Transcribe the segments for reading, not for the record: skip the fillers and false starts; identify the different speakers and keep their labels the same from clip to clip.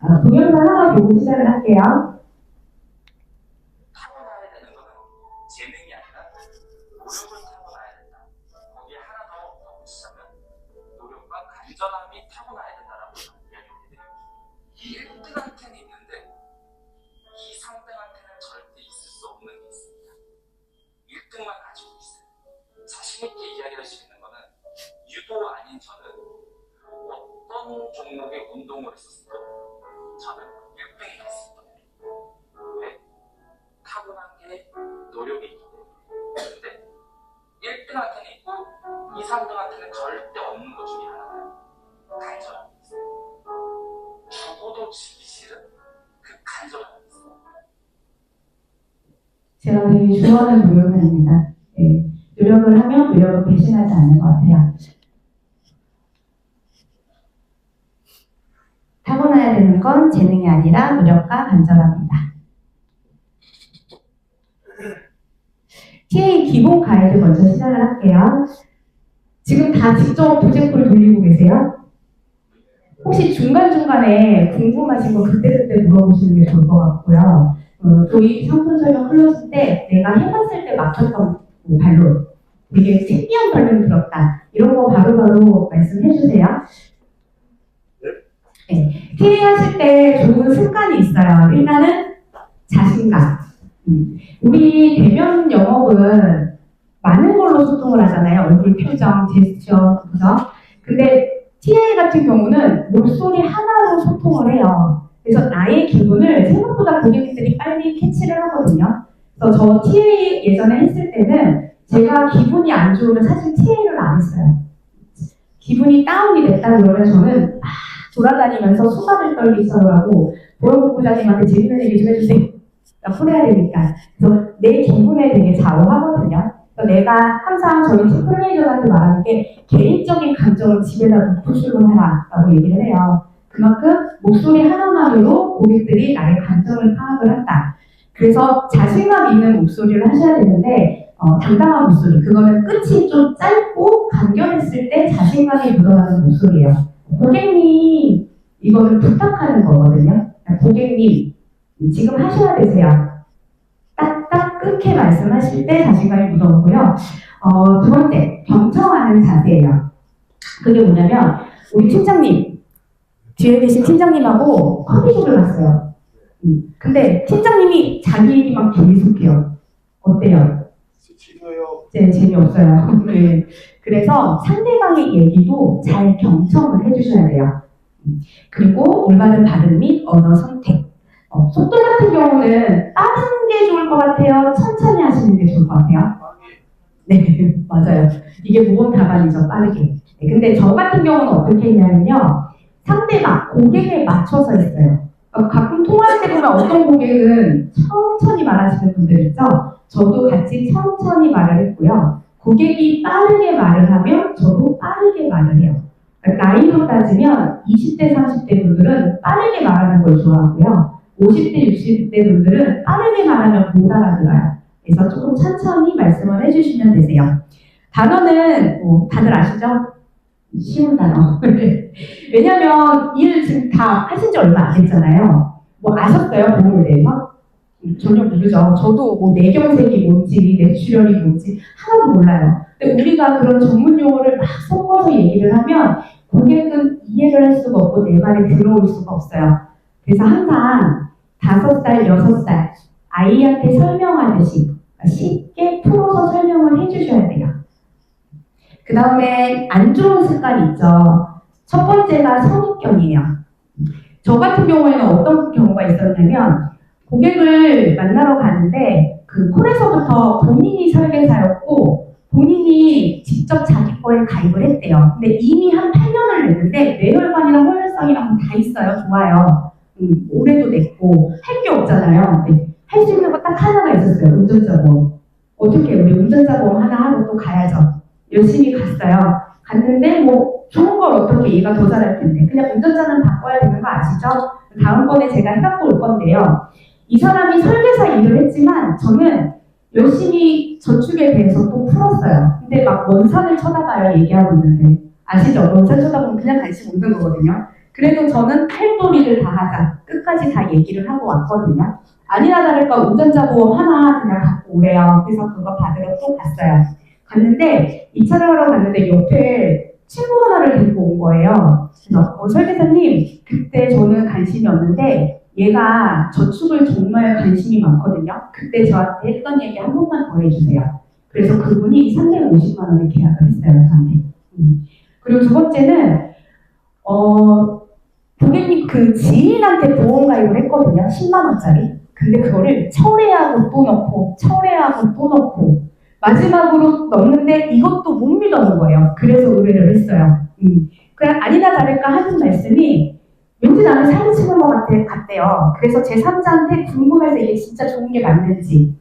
Speaker 1: 동영상 하나 보고 시작을 할게요.
Speaker 2: 타고나야 되는 거는 재능이 아니라 노력을 타고나야 된다. 거기에 하나 더 붙이자면 노력과 간절함이 타고나야 된다라고 이야기를 해드려요. 이 1등한테는 있는데 이 상등한테는 절대 있을 수 없는 게 있습니다. 1등만 가지고 있어요. 자신있게 이야기할 수 있는 거는 유도 아닌 저는 어떤 종목의 운동을 했었어도 저는 1등이 됐습니다. 왜? 타고난 게 노력이 있기 때문에. 근데 1등한테는 있고 2, 3등한테는 절대 없는 것 중에 하나가 간절함이 있어요. 죽어도 지기 싫은 그 간절함이 있어요.
Speaker 1: 제가 되게 좋아하는 동영상입니다. 네. 노력을 하면 노력을 배신하지 않는 것 같아요. 타고나야 되는 건 재능이 아니라 노력과 간절함이다. TA 기본 가이드 먼저 시작을 할게요. 지금 다 직접 부제풀 돌리고 계세요? 혹시 중간중간에 궁금하신 거 그때그때 물어보시는 게 좋을 것 같고요. 도입 상품 설명 클로즈 때 내가 해봤을 때 막혔던 반론, 되게 특이한 반론이 들었다. 이런 거 바로바로 말씀해 주세요. 네. TA 하실 때 좋은 습관이 있어요. 일단은 자신감. 우리 대면 영업은 많은 걸로 소통을 하잖아요. 얼굴 표정, 제스처, 그죠? 근데 TA 같은 경우는 목소리 하나로 소통을 해요. 그래서 나의 기분을 생각보다 고객님들이 빨리 캐치를 하거든요. 그래서 저 TA 예전에 했을 때는 제가 기분이 안 좋으면 사실 TA를 안 했어요. 기분이 다운이 됐다 그러면 저는 막 돌아다니면서 수다를 떨기시더라고. 보영부부장님한테 재밌는 얘기 좀 해주세요. 풀어야 되니까. 그래서 내 기분에 되게 좌우하거든요. 그래서 내가 항상 저희 팀 플레이저한테 말하는 게 개인적인 감정을 집에다 놓고 출근해라 라고 얘기를 해요. 그만큼 목소리 하나만으로 고객들이 나의 감정을 파악을 한다. 그래서 자신감 있는 목소리를 하셔야 되는데 당당한 목소리, 그거는 끝이 좀 짧고 간결했을 때 자신감이 묻어나는 목소리예요. 고객님, 이거는 부탁하는 거거든요. 고객님, 지금 하셔야 되세요. 딱딱 끊게 말씀하실 때 자신감이 묻어오고요. 두 번째, 경청하는 자세예요. 그게 뭐냐면 우리 팀장님, 뒤에 계신 팀장님하고 커피숍을 갔어요. 근데 팀장님이 자기 얘기만 계속해요. 어때요?
Speaker 3: 싫어요.
Speaker 1: 네, 재미없어요. 네. 그래서 상대방의 얘기도 잘 경청을 해주셔야 돼요. 그리고 올바른 발음 및 언어 선택. 속도 같은 경우는 빠른 게 좋을 것 같아요? 천천히 하시는 게 좋을 것 같아요? 네, 맞아요. 이게 모범 답안이죠, 빠르게. 네, 근데 저 같은 경우는 어떻게 했냐면요. 상대방, 고객에 맞춰서 했어요. 가끔 통화할 때 보면 어떤 고객은 천천히 말하시는 분들 있죠? 저도 같이 천천히 말을 했고요. 고객이 빠르게 말을 하면 저도 빠르게 말을 해요. 나이로 따지면 20대, 30대 분들은 빠르게 말하는 걸 좋아하고요. 50대, 60대 분들은 빠르게 말하면 못 알아들어요. 그래서 조금 천천히 말씀을 해주시면 되세요. 단어는 다들 아시죠? 쉬운 단어. 왜냐면 일 지금 다 하신 지 얼마 안 됐잖아요. 뭐 아셨어요? 보험에 대해서? 전혀 모르죠. 저도 뭐 내경색이 뭔지, 뇌출혈이 뭔지 하나도 몰라요. 근데 우리가 그런 전문 용어를 막 섞어서 얘기를 하면 고객은 이해를 할 수가 없고 내 말에 들어올 수가 없어요. 그래서 항상 5살, 6살 아이한테 설명하듯이 쉽게 풀어서 설명을 해주셔야 돼요. 그 다음에 안 좋은 습관이 있죠. 첫 번째가 선입견이에요. 저 같은 경우에는 어떤 경우가 있었냐면 고객을 만나러 가는데 그 콜에서부터 본인이 설계사였고 본인이 직접 자기 거에 가입을 했대요. 근데 이미 한 8년을 냈는데 뇌혈관이랑 혈혈성이랑 다 있어요. 좋아요. 올해도 냈고 할 게 없잖아요. 할 수 있는 거 딱 하나가 있었어요. 운전자 보험. 어떻게 우리 운전자 보험 하나 하고 또 가야죠. 열심히 갔어요. 갔는데 뭐 좋은 걸 어떻게 얘가 더 잘할 텐데 그냥 운전자는 바꿔야 되는 거 아시죠? 다음번에 제가 해갖고 올 건데요. 이 사람이 설계사 일을 했지만 저는 열심히 저축에 대해서 또 풀었어요. 근데 막 원산을 쳐다봐요. 얘기하고 있는데 아시죠? 원산 쳐다보면 그냥 관심 없는 거거든요. 그래도 저는 할 도리를 다 하자. 끝까지 다 얘기를 하고 왔거든요. 아니나 다를까 운전자 보험 하나 그냥 갖고 오래요. 그래서 그거 받으러 또 갔어요. 갔는데 이 차를 하러 갔는데 옆에 친구 하나를 데리고 온 거예요. 그래서 설계사님 그때 저는 관심이 없는데 얘가 저축을 정말 관심이 많거든요. 그때 저한테 했던 얘기 한 번만 더 해주세요. 그래서 그분이 350만 원에 계약을 했어요, 저한테. 그리고 두 번째는 고객님 그 지인한테 보험 가입을 했거든요. 10만 원짜리. 근데 그거를 철회하고 또 넣고 철회하고 또 넣고 마지막으로 넣는데 이것도 못 믿어는 거예요. 그래서 의뢰를 했어요. 그냥 아니나 다를까 하는 말씀이 왠지 나는 사기 치는 것 같대요. 그래서 제 3자한테 궁금해서 이게 진짜 좋은 게 맞는지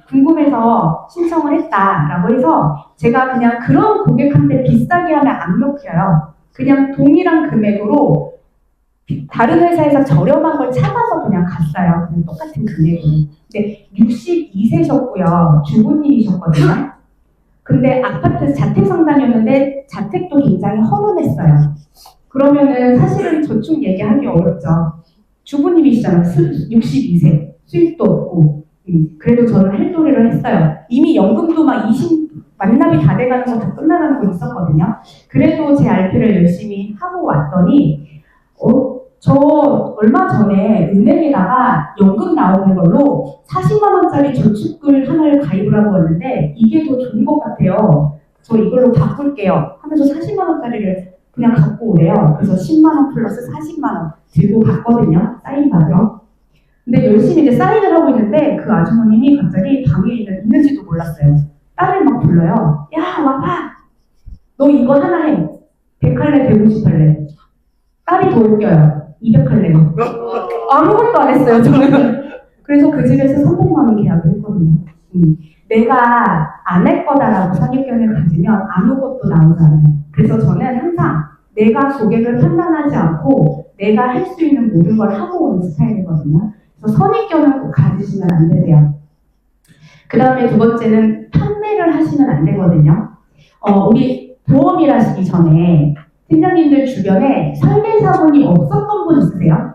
Speaker 1: 궁금해서 신청을 했다라고 해서 제가 그냥 그런 고객한테 비싸게 하면 안 먹혀요. 그냥 동일한 금액으로 다른 회사에서 저렴한 걸 찾아서 그냥 갔어요. 그냥 똑같은 금액으로. 근데 62세셨고요. 주부님이셨거든요. 근데 아파트 자택 상담이었는데 자택도 굉장히 허름했어요. 그러면은 사실은 저축 얘기하기 어렵죠. 주부님이시잖아요. 62세. 수입도 없고. 그래도 저는 할 도리를 했어요. 이미 연금도 막 20, 만납이 다 돼가는 거 다 끝나가는 거 있었거든요. 그래도 제 RP를 열심히 하고 왔더니 저 얼마 전에 은행에다가 연금 나오는 걸로 40만 원짜리 저축을 하나를 가입을 하고 왔는데 이게 더 좋은 것 같아요. 저 이걸로 바꿀게요 하면서 40만 원짜리를 그냥 갖고 오래요. 그래서 10만 원 플러스 40만 원 들고 갔거든요. 사인 받으러. 근데 열심히 이제 사인을 하고 있는데 그 아주머님이 갑자기 방에 있는지도 몰랐어요. 딸을 막 불러요. 야 와봐. 너 이거 하나 해. 100할래 150할래. 딸이 더 웃겨요. 200할래요. 아무것도 안 했어요, 저는. 그래서 그 집에서 300만 원 계약을 했거든요. 내가 안 할 거다라고 선입견을 가지면 아무것도 나오잖아요. 그래서 저는 항상 내가 고객을 판단하지 않고 내가 할 수 있는 모든 걸 하고 오는 스타일이거든요. 그래서 선입견을 꼭 가지시면 안 되세요. 그 다음에 두 번째는 판매를 하시면 안 되거든요. 우리 보험일 하시기 전에 팀장님들 주변에 설계사분이 없었던 분 있으세요?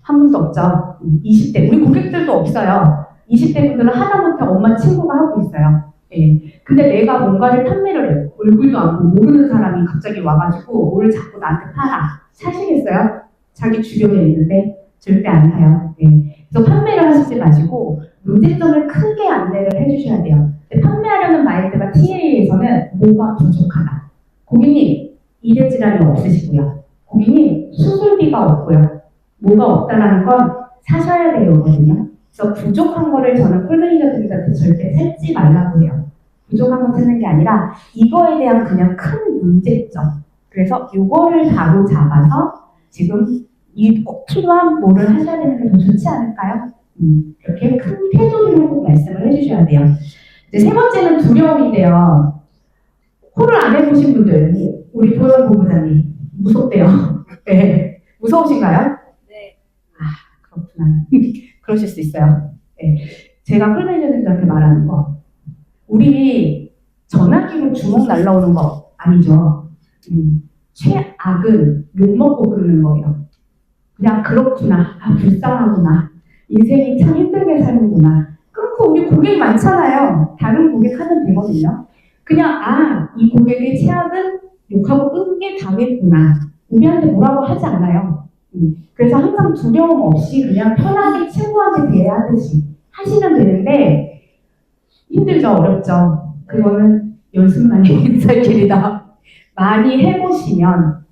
Speaker 1: 한 분도 없죠. 20대 우리 고객들도 없어요. 20대 분들은 하다못해 엄마 친구가 하고 있어요. 예. 근데 내가 뭔가를 판매를 해요. 얼굴도 안 보고 모르는 사람이 갑자기 와가지고 뭘 자꾸 나한테 팔아. 사시겠어요? 자기 주변에 있는데 절대 안 사요. 예. 그래서 판매를 하시지 마시고 문제점을 크게 안내를 해주셔야 돼요. 판매하려는 마인드가 TA에서는 뭐가 부족하다. 고객님 이래 질환이 없으시고요. 고객님 수술비가 없고요. 뭐가 없다라는 건 사셔야 되거든요. 그래서 부족한 거를 저는 콜매니저들한테 절대 살지 말라고 해요. 부족한 거 찾는 게 아니라 이거에 대한 그냥 큰 문제점. 그래서 이거를 바로 잡아서 지금 이 필요한 뭐를 하셔야 되는 게 더 좋지 않을까요? 이렇게 큰 태도를 꼭 말씀을 해주셔야 돼요. 이제 세 번째는 두려움인데요. 홀을 안 해보신 분들, 우리 보현 본부장님 무섭대요. 네, 무서우신가요?
Speaker 3: 네.
Speaker 1: 그렇구나. 그러실 수 있어요. 네. 제가 콜매니저들한테 말하는 거, 우리 전화기로 주먹 날라오는 거 아니죠. 최악은 욕먹고 그러는 거예요. 그냥 그렇구나, 불쌍하구나, 인생이 참 힘들게 사는구나. 끊고 우리 고객 많잖아요. 다른 고객 하면 되거든요. 그냥 이 고객의 최악은 욕하고 끊게 당했구나. 우리한테 뭐라고 하지 않아요. 그래서 항상 두려움 없이 그냥 편하게 친구한테 대하듯이 하시면 되는데 힘들죠, 어렵죠. 그거는 연습만이 살 길이다. 많이 해보시면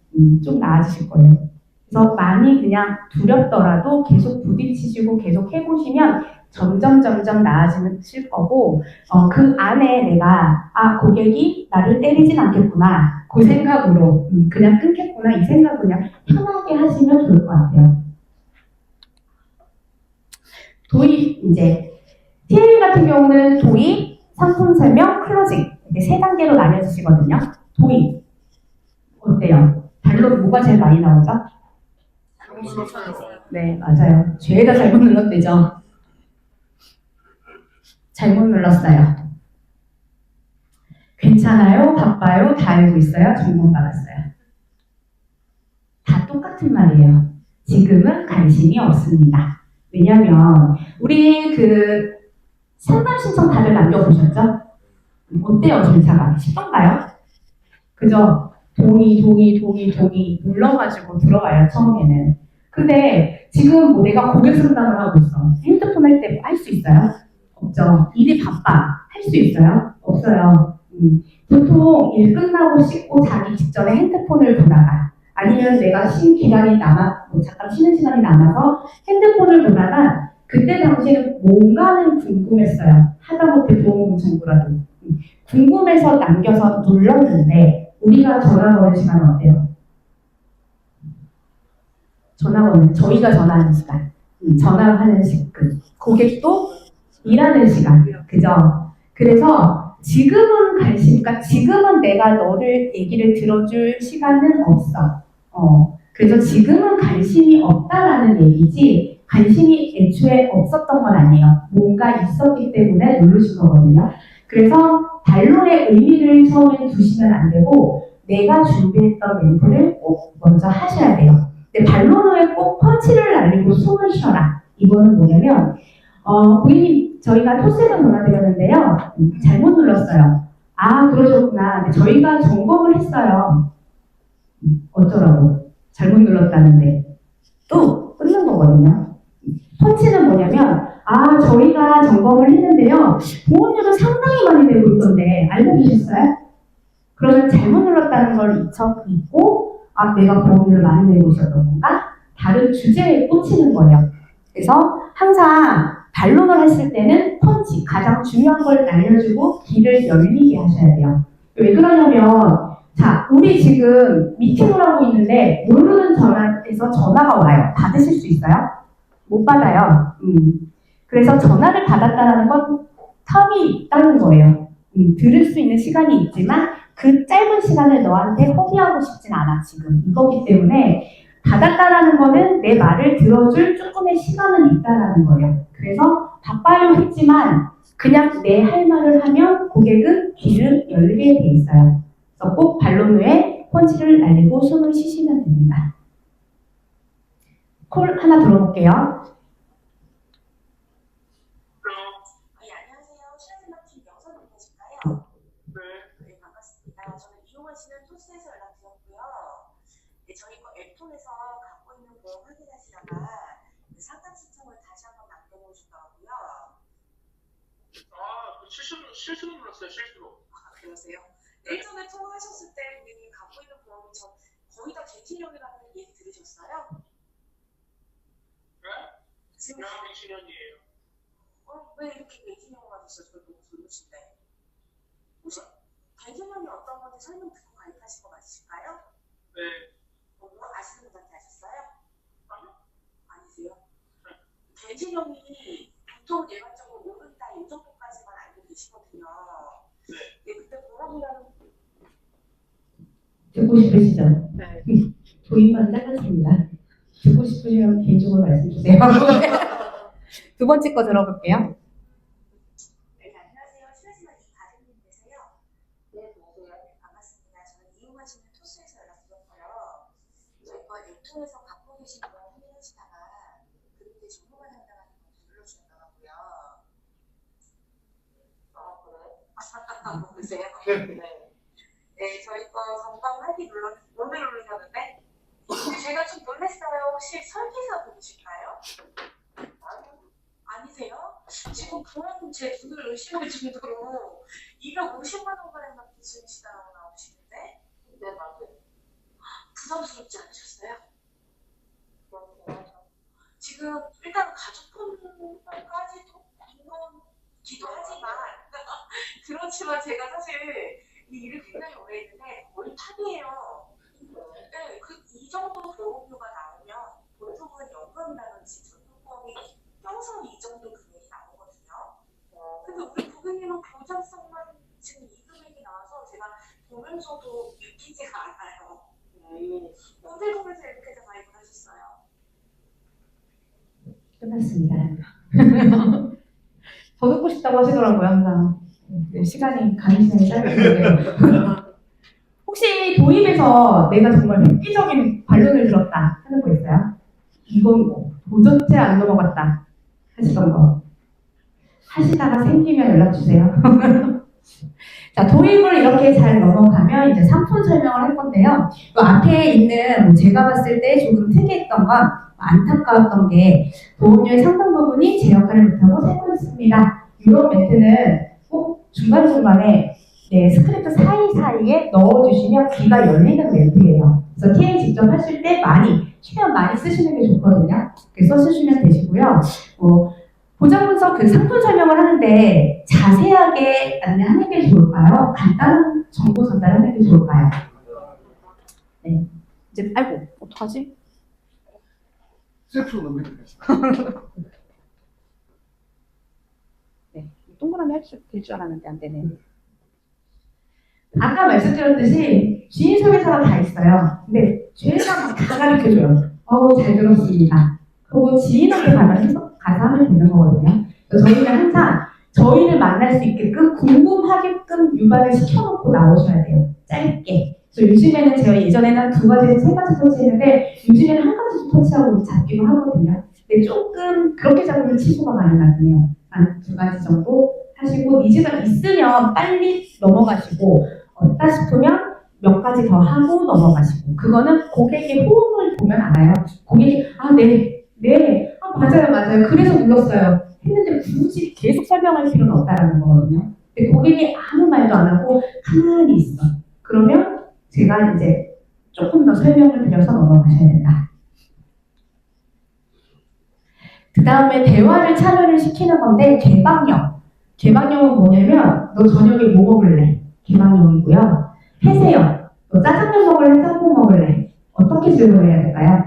Speaker 1: 좀 나아지실 거예요. 그래서 많이 그냥 두렵더라도 계속 부딪히시고 계속 해보시면 점점 나아지실 거고 그 안에 내가 고객이 나를 때리진 않겠구나 그 생각으로 그냥 끊겠구나 이 생각 그냥 편하게 하시면 좋을 것 같아요. 도입 이제 TA 같은 경우는 도입, 상품 설명, 클로징 이렇게 세 단계로 나뉘어지시거든요. 도입 어때요? 반론 뭐가 제일 많이 나오죠? 네, 맞아요. 죄가 잘못 눌렀대죠. 잘못 눌렀어요. 괜찮아요? 바빠요? 다 알고 있어요? 질문 받았어요. 다 똑같은 말이에요. 지금은 관심이 없습니다. 왜냐면 우리 그 상담 신청 다들 남겨보셨죠? 어때요, 절차가? 쉽던가요? 그죠? 동의 눌러가지고 들어가요, 처음에는. 근데 지금 뭐 내가 고객 상담을 하고 있어. 핸드폰 할 때 할 수 있어요? 없죠. 일이 바빠. 할 수 있어요? 없어요. 보통 일 끝나고 씻고 자기 직전에 핸드폰을 보다가 아니면 내가 쉰 기간이 뭐 잠깐 쉬는 시간이 남아서 핸드폰을 보다가 그때 당시에는 뭔가는 궁금했어요. 하다못해 보험 정보라도. 궁금해서 남겨서 눌렀는데 우리가 전화 거는 시간은 어때요? 전화 거는 저희가 전화하는 시간, 전화하는 시간, 고객도 일하는 시간, 그죠? 그래서 지금은 그러니까 지금은 내가 너를 얘기를 들어줄 시간은 없어. 그래서 지금은 관심이 없다라는 얘기지 관심이 애초에 없었던 건 아니에요. 뭔가 있었기 때문에 누르신 거거든요. 그래서 반론의 의미를 처음에 두시면 안 되고 내가 준비했던 멘트를 꼭 먼저 하셔야 돼요. 근데 반론 후에 꼭 펀치를 날리고 숨을 쉬어라. 이거는 뭐냐면 고객님 저희가 토스에서 전화드렸는데요. 잘못 눌렀어요. 아 그러셨구나. 근데 저희가 점검을 했어요. 어쩌라고. 잘못 눌렀다는데 또 끊는 거거든요. 펀치는 뭐냐면 저희가 점검을 했는데요. 보험료도 상당히 많이 내고 있던데 알고 계셨어요? 그러면 잘못 눌렀다는 걸 잊고 내가 보험료를 많이 내고 있었던 건가? 다른 주제에 꽂히는 거예요. 그래서 항상 반론을 했을 때는 펀치, 가장 중요한 걸 알려주고 길을 열리게 하셔야 돼요. 왜 그러냐면 자, 우리 지금 미팅을 하고 있는데 모르는 전화에서 전화가 와요. 받으실 수 있어요? 못 받아요. 그래서 전화를 받았다는 건 텀이 있다는 거예요. 들을 수 있는 시간이 있지만 그 짧은 시간을 너한테 허비하고 싶진 않아 지금 이거기 때문에 받았다라는 거는 내 말을 들어줄 조금의 시간은 있다라는 거예요. 그래서 바빠요 했지만 그냥 내 할 말을 하면 고객은 귀를 열게 돼 있어요. 그래서 꼭 반론 후에 펀치를 날리고 숨을 쉬시면 됩니다. 콜 하나 들어볼게요.
Speaker 3: 안녕하세요. 시라즈마켓 영선님 되실까요? 네, 반갑습니다. 저는 이용하시는 토스에서 연락드렸고요. 네, 저희 앱 통해서 갖고 있는 보험 확인하시다가 상담 신청을 다시 한번 남겨놓으셨더라고요.
Speaker 2: 실수로 눌렀어요, 실수로.
Speaker 3: 그러세요? 예전에 통화하셨을 때 고객님 갖고 있는 보험이 거의 다 갱신형이라는 얘기 들으셨어요?
Speaker 2: 네?
Speaker 3: 지금
Speaker 2: 갱신형이에요.
Speaker 3: 왜 이렇게 갱신형을 하셨어요? 저희 너무 졸리신데. 혹시 갱신형이 어떤 건지 설명 듣고 가입하신 거 맞으실까요?
Speaker 2: 네.
Speaker 3: 뭐 아시는 분한테 하셨어요?
Speaker 2: 아니요.
Speaker 3: 아니세요? 갱신형이 보통 일반적으로 오른다 이 정도까지만 알고 계시거든요.
Speaker 2: 네.
Speaker 3: 네, 근데 보험이라는
Speaker 1: 듣고 싶으시죠?
Speaker 3: 네.
Speaker 1: 도입만 짧았습니다. 듣고 싶으시면 개인적으로 말씀 주세요. 두 번째 거 들어볼게요.
Speaker 3: 네, 안녕하세요. 시라즈마켓 가든님 되세요? 네, 안녕하세요. 반갑습니다. 저는 이용하시는 토스에서 연락드렸고요. 저희 앱 통해서 갖고 계신 거 확인하시다가 그런데 정보만 한다는 거 눌러주셨더라고요. 그래요? 보세요? 네. 네, 저희 거 점검하기 오늘 누르셨는데 제가 좀 놀랐어요. 혹시 설계사 분이실까요? 아니세요? 지금 보험 제 눈을 의심할 정도로 250만 원가량만 빚으시다고 나오시는데? 네, 맞아요. 부담스럽지 않으셨어요? 지금 일단 가족분까지도 기도 하지만 그렇지만 제가 사실 이 일을 굉장히 오래 했는데 거의 탑이에요. 네, 이 정도 보험료가 나오면 보통은 연금이라든지 전통보험이 평생 이 정도 금액이 나오거든요. 근데 우리 고객님은 보장성만 지금 이 금액이 나와서 제가 보면서도 믿기지가 않아요. 언제 보면서 이렇게 가입을 하셨어요?
Speaker 1: 끝났습니다. 더 듣고 싶다고 하시더라고요, 항상. 네, 시간이 가는 시간이 짧은데. 혹시 혹시 도입에서 내가 정말 획기적인 반론을 들었다 하는 거 있어요? 이건 뭐 도저히 안 넘어갔다 하시던 거. 하시다가 생기면 연락 주세요. 자, 도입을 이렇게 잘 넘어가면 이제 상품 설명을 할 건데요. 또 앞에 있는 제가 봤을 때 조금 특이했던 건 안타까웠던 게 보험료의 상당 부분이 제 역할을 못하고 새고 있습니다. 이런 멘트는 꼭 중간중간에 스크립트 사이사이에 넣어주시면 귀가 열리는 멘트예요. 그래서 TA 직접 하실 때 최대한 많이 쓰시는 게 좋거든요. 그래서 쓰시면 되시고요. 보장 분석 상품 설명을 하는데 자세하게 안내하는 게 좋을까요? 간단한 정보 전달하는 게 좋을까요? 네. 이제 아이고 어떡하지?
Speaker 4: 셀프로 넘겨드리겠습니다.
Speaker 1: 네. 동그라미 될 줄 알았는데 안 되네. 아까 말씀드렸듯이 주인 소개서가 다 있어요. 근데 주인사가 다 가르쳐줘요. 잘 들었습니다. 그리고 지인한테 가서 하면 되는 거거든요. 그래서 저희는 항상 저희를 만날 수 있게끔 궁금하게끔 유발을 시켜놓고 나오셔야 돼요. 짧게. 그래서 요즘에는 제가 예전에는 2가지, 3가지 터치했는데 요즘에는 한 가지 터치하고 잡기도 하거든요. 근데 조금 그렇게 잡으면 취소가 많이 나네요. 한 2가지 정도 하시고 니즈가 있으면 빨리 넘어가시고 없다 싶으면 몇 가지 더 하고 넘어가시고 그거는 고객의 호응을 보면 알아요. 고객이 네, 맞아요. 그래서 눌렀어요. 했는데 굳이 계속 설명할 필요는 없다라는 거거든요. 근데 고객이 아무 말도 안 하고 가만히 있어. 그러면 제가 이제 조금 더 설명을 드려서 넘어가셔야 된다. 그 다음에 대화를 참여를 시키는 건데 개방형은 뭐냐면 너 저녁에 뭐 먹을래? 개방형이고요. 폐쇄형. 너 짜장면 먹을래? 짬뽕 먹을래? 어떻게 질문해야 될까요?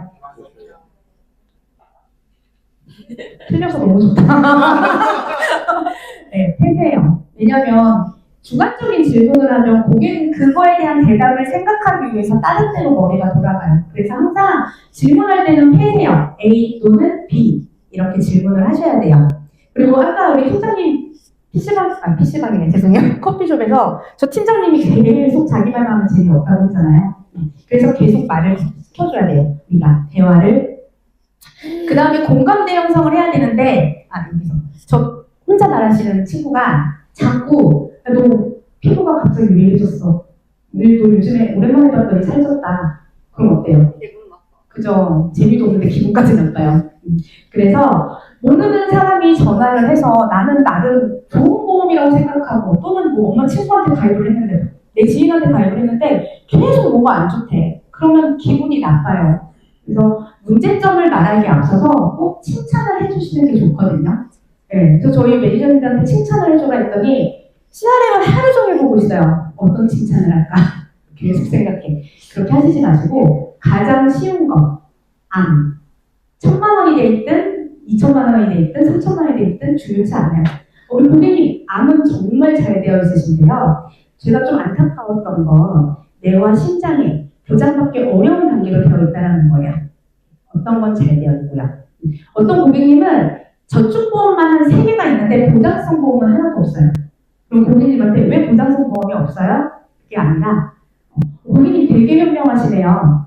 Speaker 1: 틀려서 너무 좋다. 네, 폐쇄형. 왜냐면 주관적인 질문을 하면 고객은 그거에 대한 대답을 생각하기 위해서 다른 데로 머리가 돌아가요. 그래서 항상 질문할 때는 폐쇄형, A 또는 B 이렇게 질문을 하셔야 돼요. 그리고 아까 우리 팀장님 PC방이네, 죄송해요. 커피숍에서 저 팀장님이 계속 자기 말만 하면 재미없다고 했잖아요. 그래서 계속 말을 시켜줘야 돼요. 우리가 대화를. 그 다음에 공감대 형성을 해야 되는데 여기서 저 혼자 말하시는 친구가 자꾸 너 피부가 갑자기 왜 이래졌어? 너 요즘에 오랜만에 봤더니 살쪘다. 그럼 어때요? 그죠? 재미도 없는데 기분까지 나빠요. 그래서 모르는 사람이 전화를 해서 나는 나름 좋은 보험이라고 생각하고 또는 뭐 엄마 친구한테 가입을 했는데 내 지인한테 가입을 했는데 계속 뭐가 안 좋대. 그러면 기분이 나빠요. 그래서 문제점을 말하기에 앞서서 꼭 칭찬을 해주시는 게 좋거든요. 네, 그래서 저희 매니저님들한테 칭찬을 해줘라 했더니 CRM을 하루 종일 보고 있어요. 어떤 칭찬을 할까? 계속 생각해. 그렇게 하시지 마시고 가장 쉬운 거, 1,000만 원이 돼 있든 2,000만 원이 돼 있든 3,000만 원이 돼 있든 중요치 않아요. 우리 고객님 암은 정말 잘 되어 있으신데요. 제가 좀 안타까웠던 건 뇌와 심장이 보장받기 어려운 단계로 되어 있다는 거예요. 어떤 건 잘 되어 있고요. 어떤 고객님은 저축보험만 한 3개가 있는데 보장성 보험은 하나도 없어요. 그럼 고객님한테 왜 보장성 보험이 없어요? 그게 아니라 고객님 되게 현명하시네요.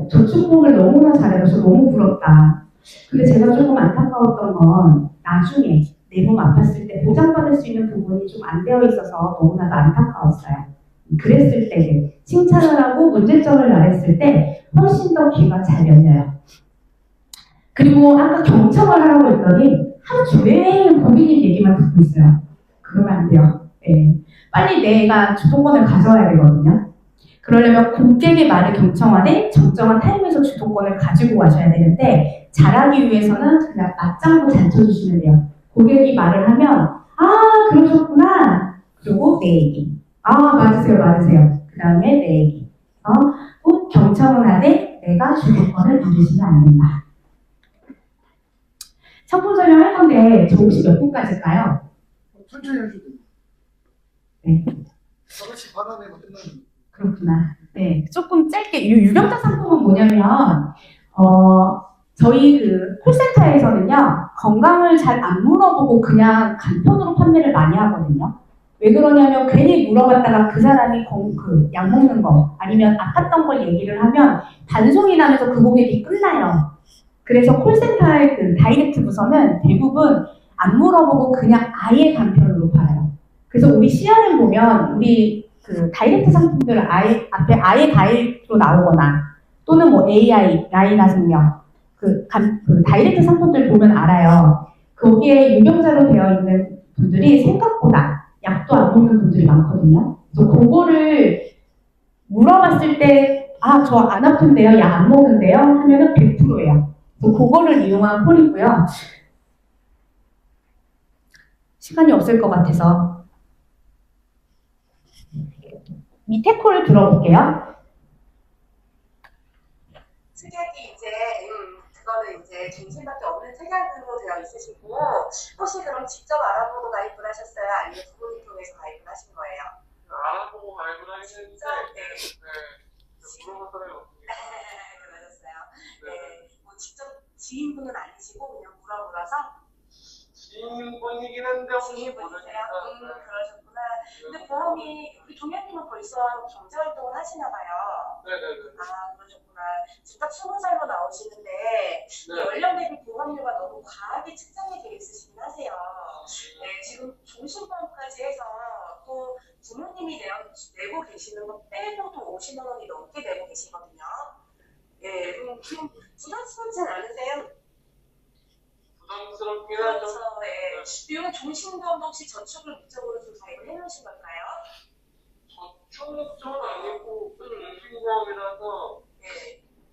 Speaker 1: 저축보험을 너무나 잘해서 너무 부럽다. 근데 제가 조금 안타까웠던 건 나중에 내 몸 아팠을 때 보장받을 수 있는 부분이 좀 안 되어 있어서 너무나도 안타까웠어요. 그랬을 때 칭찬을 하고 문제점을 말했을 때 훨씬 더 귀가 잘 열려요. 그리고 아까 경청을 하라고 했더니 하루 종일 고객님 얘기만 듣고 있어요. 그러면 안 돼요. 네. 빨리 내가 주도권을 가져야 되거든요. 그러려면 고객의 말을 경청하되 적정한 타임에서 주도권을 가지고 가셔야 되는데 잘하기 위해서는 그냥 맞장구 잘 쳐주시면 돼요. 고객이 말을 하면 그러셨구나. 그리고 내 얘기. 맞으세요. 그 다음에 내 얘기. 꼭 경청을 하되 내가 주도권을 가지시면 안 된다. 상품 설명할 건데 저 혹시 몇 분까지일까요?
Speaker 4: 천천히 해주세요.
Speaker 1: 네.
Speaker 4: 5시 반 안에 끝나는.
Speaker 1: 그렇구나. 네, 조금 짧게 유병자 상품은 뭐냐면 저희 그 콜센터에서는요 건강을 잘 안 물어보고 그냥 간편으로 판매를 많이 하거든요. 왜 그러냐면 괜히 물어봤다가 그 사람이 약 먹는 거 아니면 아팠던 걸 얘기를 하면 반송이 나면서 그 고객이 끝나요. 그래서 콜센터의 그 다이렉트 부서는 대부분 안 물어보고 그냥 아예 간편으로 팔아요. 그래서 우리 CRM 보면 우리 그 다이렉트 상품들 아예 앞에 아예 다이렉트로 나오거나 또는 뭐 AI, 라이나 생명 그 다이렉트 상품들 보면 알아요. 거기에 유명자로 되어 있는 분들이 생각보다 약도 안 먹는 분들이 많거든요. 그래서 그거를 물어봤을 때, 아, 저 안 아픈데요? 약 안 먹는데요? 하면은 100%예요. 그래서 그거를 이용한 콜이고요. 시간이 없을 것 같아서 밑에 콜을 들어볼게요.
Speaker 3: 특약이 이제 그거는 이제 갱신밖에 없는 특약으로 되어 있으시고 혹시 그럼 직접 알아보고 가입을 하셨어요? 아니면 부모님 통해서 가입을 하신 거예요?
Speaker 2: 알아보고 가입을 하시는데
Speaker 3: 진짜? 네.
Speaker 2: 물어볼 사람이 없으니까.
Speaker 3: 그러셨어요. 네. 뭐 직접 지인분은 아니시고 그냥 물어보라서
Speaker 2: 지인분이긴 한데 혹시
Speaker 3: 지인분이세요?
Speaker 2: 모르니까.
Speaker 3: 그러셨구나. 근데 보험이 우리 동현님은 벌써 경제활동을 하시나 봐요.
Speaker 2: 네네네.
Speaker 3: 아, 그러셨구나. 지금 딱 20살로 나오시는데
Speaker 2: 네.
Speaker 3: 연령 대비 보험료가 너무 과하게 측정이 되어 있으시긴 하세요. 네, 지금 종신보험까지 해서 또 부모님이 내고 계시는 거 빼고도 50만 원이 넘게 내고 계시거든요. 예, 그럼 지금 부담스럽진 않으세요?
Speaker 2: 부담스럽긴 하죠.
Speaker 3: 그렇죠. 네. 이건 종신보험도 혹시 저축을 목적으로 좀 가입을 해놓으신 걸까요?
Speaker 2: 저축 목적은 아니고 종신보험이라서
Speaker 3: 네.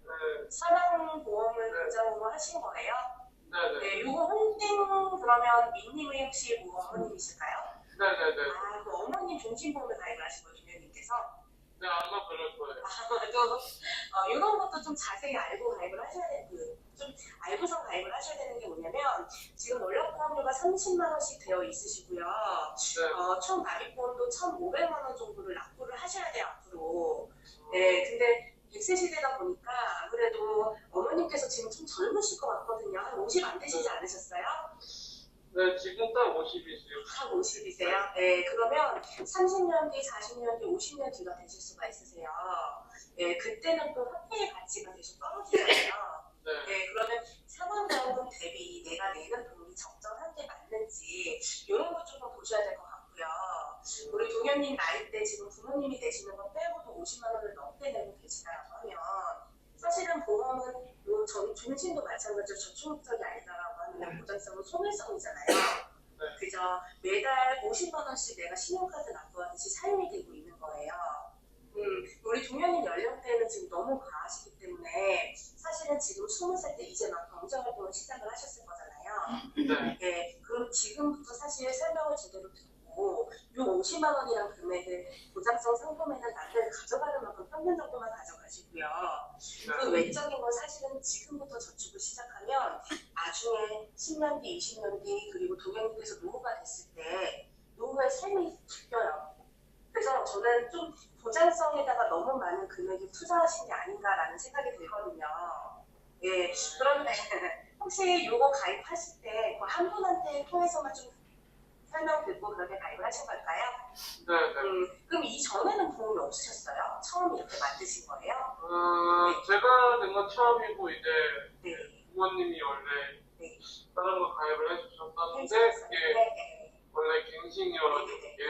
Speaker 2: 네.
Speaker 3: 사망보험을 보장으로 하신 거예요?
Speaker 2: 네네.
Speaker 3: 네, 요거 혼딩 그러면 민님이 혹시 뭐 어머님이실까요?
Speaker 2: 네네네.
Speaker 3: 아, 그 어머님 종신보험을 가입을 하신 거 주변님께서?
Speaker 2: 네, 아마 그럴 거예요.
Speaker 3: 또 이런 것도 좀 자세히 알고 가입을 하셔야 되는 좀 알고서 가입을 하셔야 되는 게 뭐냐면 지금 월납보험료가 30만 원씩 되어 있으시고요.
Speaker 2: 네.
Speaker 3: 총 납입보험도 1,500만 원 정도를 납부를 하셔야 돼요 앞으로. 네, 근데 100세 시대다 보니까 아무래도 어머님께서 지금 좀 젊으실 것 같거든요. 한 50 안 되시지 않으셨어요?
Speaker 2: 네, 지금 딱 50이세요.
Speaker 3: 딱 50이세요? 네, 그러면 30년 뒤, 40년 뒤, 50년 뒤가 되실 수가 있으세요. 네, 그때는 또 화폐의 가치가 계속 떨어지잖아요.
Speaker 2: 네.
Speaker 3: 네, 그러면 사망보험금 대비 내가 내는 돈이 적정한게 맞는지 이런 거 조금 보셔야 될 것 같고요. 우리 동현님 나이 때 지금 부모님이 내시는 거 빼고도 50만 원을 넘게 내고 계시다라고 하면 사실은 보험은 요 종신도 마찬가지로 저축목적이 아니다라고 하면 보장성은 소멸성이잖아요. 그죠? 매달 50만 원씩 내가 신용카드 납부하듯이 사용이 되고 있는 거예요. 우리 동현님 연령대는 지금 너무 과하시기 때문에 사실은 지금 20살 때 이제 막 경제활동을 시작을 하셨을 거잖아요. 네, 그럼 지금부터 사실 설명을 제대로 듣고 요 50만 원이란 금액을 보장성 상품에는 남들 가져가는 만큼 평균 정도만 가져가시고요. 그 외적인 건 사실은 지금부터 저축을 시작하면 나중에 10년 뒤, 20년 뒤 그리고 동현님께서 노후가 됐을 때 노후의 삶이 바뀌어요. 그래서 저는 좀 보장성에다가 너무 많은 금액을 투자하신 게 아닌가라는 생각이 들거든요. 예, 그런데 혹시 요거 가입하실 때 한 분한테 통해서만 좀 설명 듣고 그렇게 가입을 하신 걸까요?
Speaker 2: 네.
Speaker 3: 그럼 이전에는 보험이 없으셨어요? 처음 이렇게 만드신 거예요?
Speaker 2: 제가 된 건 처음이고 이제
Speaker 3: 네.
Speaker 2: 부모님이 원래
Speaker 3: 네.
Speaker 2: 다른 거 가입을 해주셨다는데
Speaker 3: 괜찮았어요?
Speaker 2: 이게
Speaker 3: 네.
Speaker 2: 원래 갱신이어가지고
Speaker 3: 네.
Speaker 2: 이게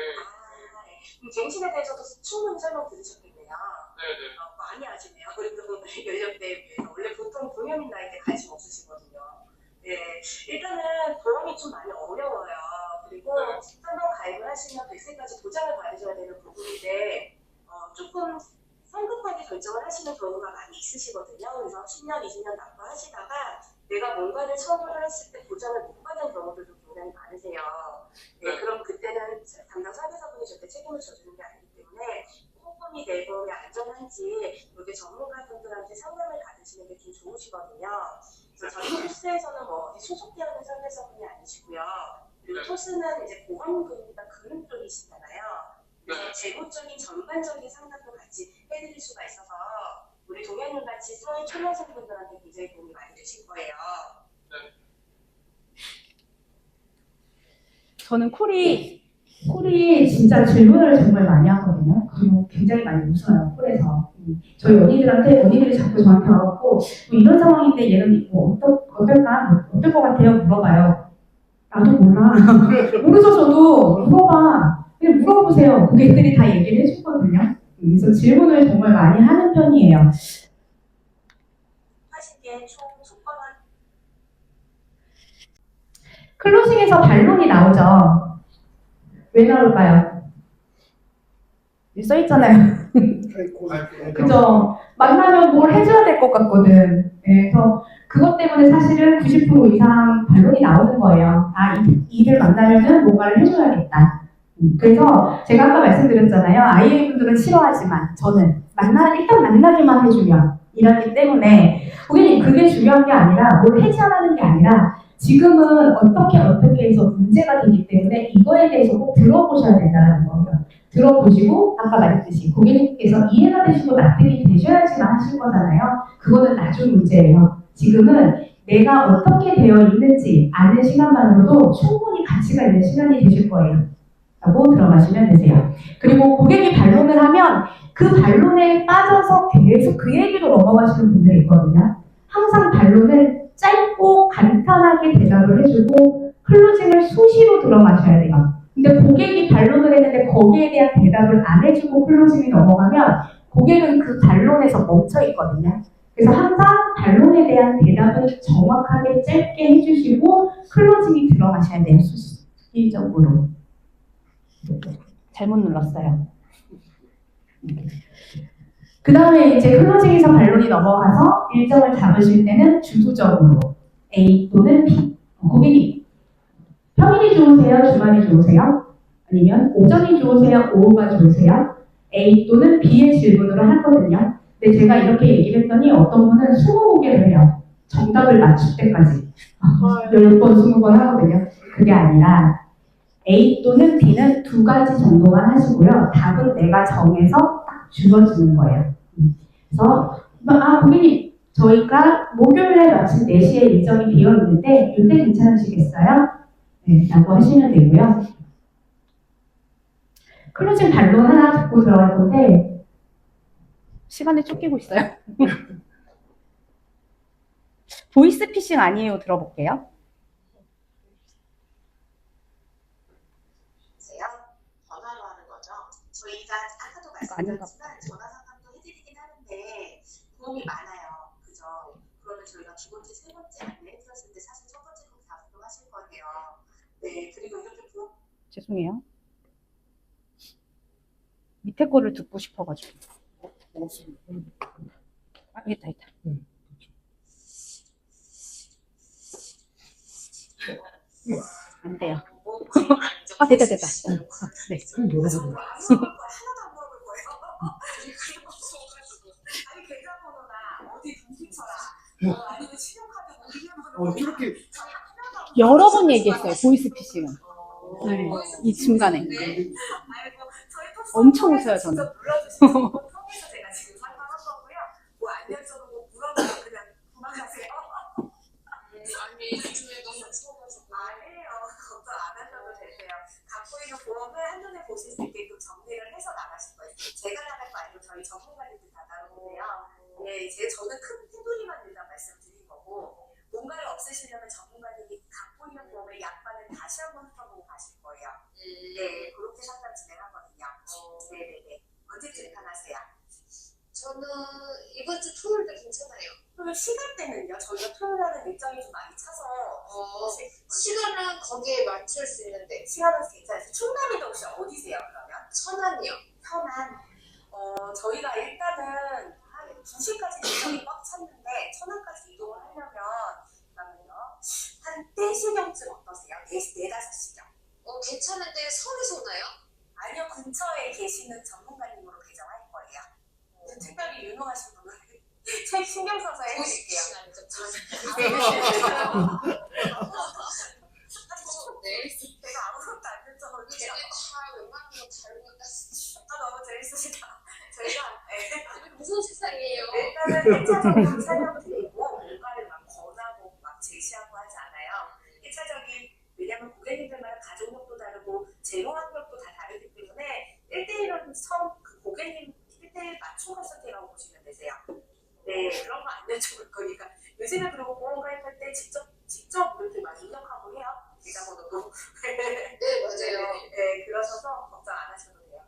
Speaker 3: 그럼 갱신에 대해서도 충분히 설명 들으셨겠네요.
Speaker 2: 네네.
Speaker 3: 많이 아시네요. 그래도 연령대에 비해서 원래 보통 동현님 나이 때 관심 없으시거든요. 네, 일단은 보험이 좀 많이 어려워요. 그리고 한번 가입을 하시면 100세까지 보장을 받으셔야 되는 부분인데 조금 성급하게 결정을 하시는 경우가 많이 있으시거든요. 그래서 10년, 20년 납부하시다가 내가 뭔가를 처분을 했을 때 보장을 못 받는 경우들도 굉장히 많으세요. 네, 그럼 그때는 담당 설계사분이 절대 책임을 져주는 게 아니기 때문에 상품이 내보험이 안전한지 여기 전문가분들한테 상담을 받으시는 게 좀 좋으시거든요. 그래서 저희 토스에서는 뭐 어디 소속되어 있는 설계사분이 아니시고요. 그리고 토스는 이제 보험금이나 금융 쪽이시잖아요. 그래서 재무적인 전반적인 상담도 같이 해드릴 수가 있어서 우리 동현님 같이 사회 초년생 분들한테 굉장히 도움이 많이 되실 거예요.
Speaker 1: 저는 콜이 콜이 진짜 질문을 정말 많이 하거든요. 그리고 굉장히 많이 웃어요, 콜에서. 저희 언니들이 자꾸 저한테 와갖고, 뭐 이런 상황인데 얘는 뭐 어떨까? 뭐 어떨 것 같아요? 물어봐요. 나도 몰라. 모르죠, 저도. 물어봐. 그냥 물어보세요. 고객들이 다 얘기를 해주거든요. 그래서 질문을 정말 많이 하는 편이에요.
Speaker 3: 하시기에 총 속방은
Speaker 1: 클로징에서 반론이 나오죠. 왜 나올까요? 여기 써있잖아요. 그죠? 만나면 뭘 해줘야 될 것 같거든. 네, 그래서 그것 때문에 사실은 90% 이상 반론이 나오는 거예요. 아, 이들 만나려면 뭔가를 해줘야겠다. 그래서 제가 아까 말씀드렸잖아요. IA분들은 싫어하지만 저는 일단 만나기만 해주면 이러기 때문에 고객님 그게 중요한 게 아니라 뭘 해줘야하는 게 아니라 지금은 어떻게 해서 문제가 되기 때문에 이거에 대해서 꼭 들어보셔야 된다는 거예요. 들어보시고 아까 말했듯이 고객님께서 이해가 되시고 납득이 되셔야지만 하실 거잖아요. 그거는 나중 문제예요. 지금은 내가 어떻게 되어 있는지 아는 시간만으로도 충분히 가치가 있는 시간이 되실 거예요. 라고 들어가시면 되세요. 그리고 고객이 반론을 하면 그 반론에 빠져서 계속 그 얘기로 넘어가시는 분들이 있거든요. 항상 반론을 짧고 간단하게 대답을 해주고 클로징을 수시로 들어가셔야 돼요. 근데 고객이 반론을 했는데 거기에 대한 대답을 안 해주고 클로징이 넘어가면 고객은 그 반론에서 멈춰 있거든요. 그래서 항상 반론에 대한 대답을 정확하게 짧게 해주시고 클로징이 들어가셔야 돼요. 수시적으로. 잘못 눌렀어요. 그 다음에 이제 클로징에서 반론이 넘어가서 일정을 잡으실 때는 주도적으로 A 또는 B. 고객님, 평일이 좋으세요? 주말이 좋으세요? 아니면 오전이 좋으세요? 오후가 좋으세요? A 또는 B의 질문으로 하거든요. 근데 제가 이렇게 얘기를 했더니 어떤 분은 20고개를 해요. 정답을 맞출 때까지. 10번, 20번 하거든요. 그게 아니라 A 또는 B는 2가지 정도만 하시고요. 답은 내가 정해서 딱 줄여주는 거예요. 그래서 고객님 저희가 목요일에 마침 4시에 일정이 비어있는데 이때 괜찮으시겠어요? 네, 라고 하시면 되고요. 클로징 반론 하나 듣고 들어갈 건데 시간에 쫓기고 있어요. 보이스피싱 아니에요. 들어볼게요.
Speaker 3: 전화로 하는 거죠. 저희가 아까도 말씀드렸지만 전화 상담도 해드리긴 하는데 도움이 많아요. 그죠? 그러면 저희가 두 번째, 세 번째 안내해드렸을 때 사실 첫 번째 거 작동하실 거예요. 네, 그리고 이렇게
Speaker 1: 죄송해요. 밑에 거를 듣고 싶어가지고. 있다. 안 돼요. 됐다. 네.
Speaker 3: 하나도 안 물어볼 거예요. 아니 계좌번호나 어디 동승처라 아니면 신용카드 뭐 이런 거
Speaker 4: 이렇게
Speaker 1: 여러 번 얘기했어요. 보이스피싱은. 네, 이 중간에. 엄청 웃어요, 저는.
Speaker 3: 눌러주시고 통해서 제가 지금 상담한 거고요. 뭐 안 여쭤보고 물어보고 그냥 도망가세요. 아니 요즘에 너무 추워가지고. 아니에요. 걱정 안 하셔도 되세요. 갖고 있는 보험을 한눈에 보실 수 있게끔 정리를 해서 나가실 거예요. 제가 나갈 거 아니고 저희 전문가님들 다 나오는데요. 네, 저는 큰 테두리만 일단 말씀드린 거고 뭔가를 없애시려면 전문가님이 갖고 있는 보험의 약관을 다시 한번 훑어보고 가실 거예요. 네, 그렇게 상담 진행하거든요. 네네네. 언제쯤 가나세요?
Speaker 5: 저는 이번 주 토요일도 괜찮아요.
Speaker 3: 그럼 시간대는요? 저희가 토요일날은 일정이 좀 많이 차서
Speaker 5: 시간은 거기에 맞출 수 있는데.
Speaker 3: 시간은 괜찮으세요? 충남이도 혹시 어디세요 그러면?
Speaker 5: 천안이요.
Speaker 3: 천안. 저희가 일단은 한 2시까지 일정이 꽉 찼는데 천안까지 이동을 하려면 그러면요 한 4시경쯤 어떠세요? 4시, 5시경.
Speaker 5: 괜찮은데 서울에서 오나요?
Speaker 3: 아니요, 근처에 계시는 전문가님으로 배정할 거예요. 특별히 유능하신 분을 책 신경 써서 해드릴게요. 제가 아무것도 안 했잖아요.
Speaker 5: 요즘에 다 웬만한 거 다루니까
Speaker 3: 너무 재밌으시다. 저희가
Speaker 5: 무슨 세상이에요?
Speaker 3: 일단은 1차적으로 설명드리고 뭔가를 막 권하고 막 제시하고 하지 않아요. 1차적인 왜냐면 고객님들마다 가족력도 다르고 재무 학력도 고객님 1대1 맞춤 컨설팅이라고 보시면 되세요. 네, 그런 거 안 여쭤볼 거니까. 요즘에 그리고 보험 가입할 때 직접 이렇게 많이 입력하고 해요. 계좌번호도.
Speaker 5: 네, 맞아요.
Speaker 3: 네, 그러셔서 걱정 안 하셔도 돼요.